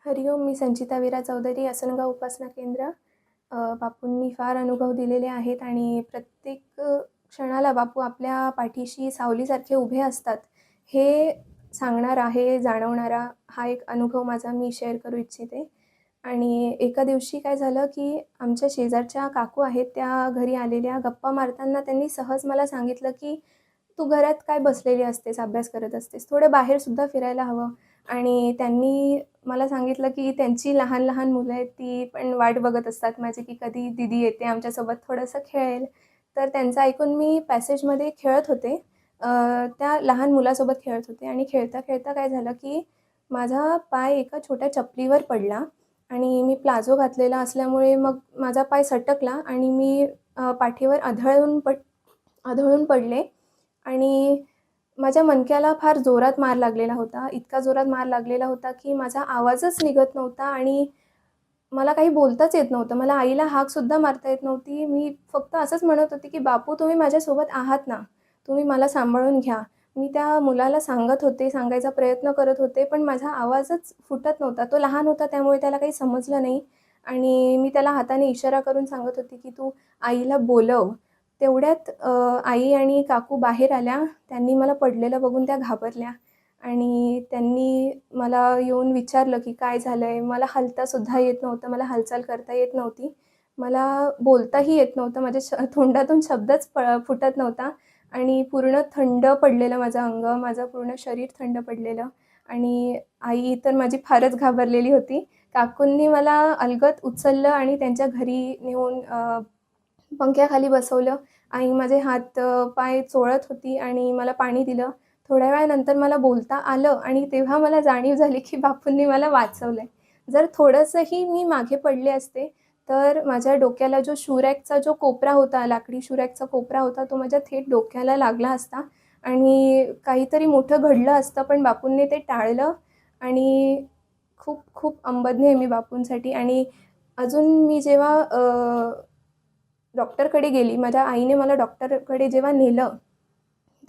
हरिओम. मी संचिता वीरा चौधरी, असनगाव उपासना केंद्र. बापूंनी फार अनुभव दिलेले आहेत आणि प्रत्येक क्षणाला बापू आपल्या पाठीशी सावलीसारखे उभे असतात. हे सांगणारा, हे जाणवणारा हा एक अनुभव माझा मी शेअर करू इच्छिते. आणि एका दिवशी काय झालं, की आमच्या शेजारच्या काकू आहेत, त्या घरी आलेल्या. गप्पा मारताना त्यांनी सहज मला सांगितलं, की "तू घरात काय बसलेली असतेस, अभ्यास करत असतेस, थोडं बाहेरसुद्धा फिरायला हवं." आणि त्यांनी मला सांगितलं, की त्यांची लहान-लहान मुलं आहेत, ती पण वाट बघत असतात माझी, की कधी दीदी येते आमच्यासोबत थोडंसं खेळेल. तर त्यांचं ऐकून मी पॅसेजमध्ये खेळत होते. त्या लहान मुलासोबत खेळत होते आणि खेळता-खेळता काय झालं, की माझा पाय एका छोट्या चपलीवर पडला आणि मी प्लाझो घातलेला असल्यामुळे मग माझा पाय सटकला आणि मी पाठीवर आदळून पडले आणि माझ्या मणक्याला फार जोरात मार लागलेला होता. इतका जोरात मार लागलेला होता, की माझा आवाजच निघत नव्हता आणि मला काही बोलताच येत नव्हतं. मला आईला हाकसुद्धा मारता येत नव्हती. मी फक्त असंच म्हणत होते, की "बापू, तुम्ही माझ्यासोबत आहात ना? तुम्ही मला सांभाळून घ्या." मी त्या मुलाला सांगत होते, सांगायचा प्रयत्न करत होते, पण माझा आवाजच फुटत नव्हता. तो लहान होता त्यामुळे त्याला काही समजलं नाही आणि मी त्याला हाताने इशारा करून सांगत होते, की "तू आईला बोलव." तेवढ्यात आई आणि काकू बाहेर आल्या. त्यांनी मला पडलेलं बघून त्या घाबरल्या आणि त्यांनी मला येऊन विचारलं, की "काय झालंय?" मला हलतासुद्धा येत नव्हतं. मला हालचाल करता येत नव्हती. मला बोलताही येत नव्हतं. माझ्या तोंडातून शब्दच फुटत नव्हता आणि पूर्ण थंड पडलेलं माझं अंग, माझं पूर्ण शरीर थंड पडलेलं आणि आई तर माझी फारच घाबरलेली होती. काकूंनी मला अलगद उचललं आणि त्यांच्या घरी नेऊन पंख्याखाली बसवलं. आई माझे हात पाय चोळत होती आणि मला पाणी दिलं. थोड्या वेळानंतर मला बोलता आलं आणि तेव्हा मला जाणीव झाली, की बापूंनी मला वाचवलंय. जर थोडंसंही मी मागे पडले असते, तर माझ्या डोक्याला जो शूरॅकचा जो कोपरा होता, लाकडी शूरॅकचा कोपरा होता, तो माझ्या थेट डोक्याला लागला असता आणि काहीतरी मोठं घडलं असतं. पण बापूंनी ते टाळलं आणि खूप खूप अंबज्ञ आहे मी बापूंसाठी. आणि अजून मी जेव्हा डॉक्टरकडे गेली, माझ्या आईने मला डॉक्टरकडे जेव्हा नेलं,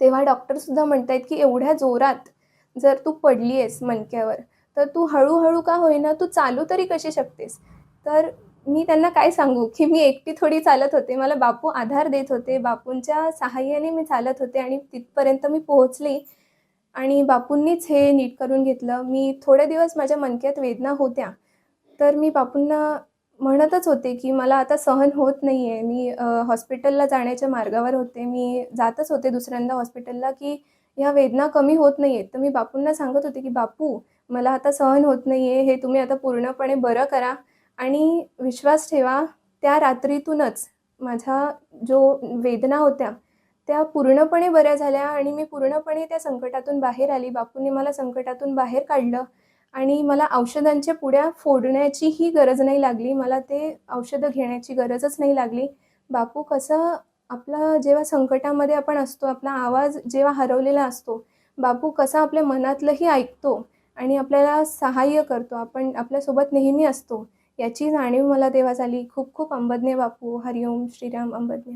तेव्हा डॉक्टरसुद्धा म्हणतायत, की "एवढ्या जोरात जर तू पडली आहेस मणक्यावर, तर तू हळू-हळू का होईना तू चालू तरी कशी शकतेस?" तर मी त्यांना काय सांगू, की मी एकटी थोडी चालत होते. मला बापू आधार देत होते. बापूंच्या सहाय्याने मी चालत होते आणि तिथपर्यंत मी पोहोचले आणि बापूंनीच हे नीट करून घेतलं. मी थोडे दिवस माझ्या मणक्यात वेदना होत्या. तर मी बापूंना म्हणतच होते, की मला आता सहन होत नाहीये. मी हॉस्पिटलला जाण्याच्या मार्गावर होते. मी जातच होते दुसऱ्यांदा हॉस्पिटलला, की ह्या वेदना कमी होत नाहीयेत. तर मी बापूंना सांगत होते, की "बापू, मला आता सहन होत नाहीये. हे तुम्ही आता पूर्णपणे बरं करा." आणि विश्वास ठेवा, त्या रात्रीतूनच माझ्या जो वेदना होत्या, त्या पूर्णपणे बऱ्या झाल्या आणि मी पूर्णपणे त्या संकटातून बाहेर आली. बापूंनी मला संकटातून बाहेर काढलं आणि मला औषधांच्या पुड्या फोडण्याचीही गरज नाही लागली. मला ते औषधं घेण्याची गरजच नाही लागली. बापू कसं आपला जेव्हा संकटामध्ये आपण असतो, आपला आवाज जेव्हा हरवलेला असतो, बापू कसा आपल्या मनातलंही ऐकतो आणि आपल्याला सहाय्य करतो. आपण आपल्यासोबत नेहमी असतो, याची जाणीव मला तेव्हा झाली. खूप खूप अंबज्ञ बापू. हरिओम श्रीराम अंबज्ञ.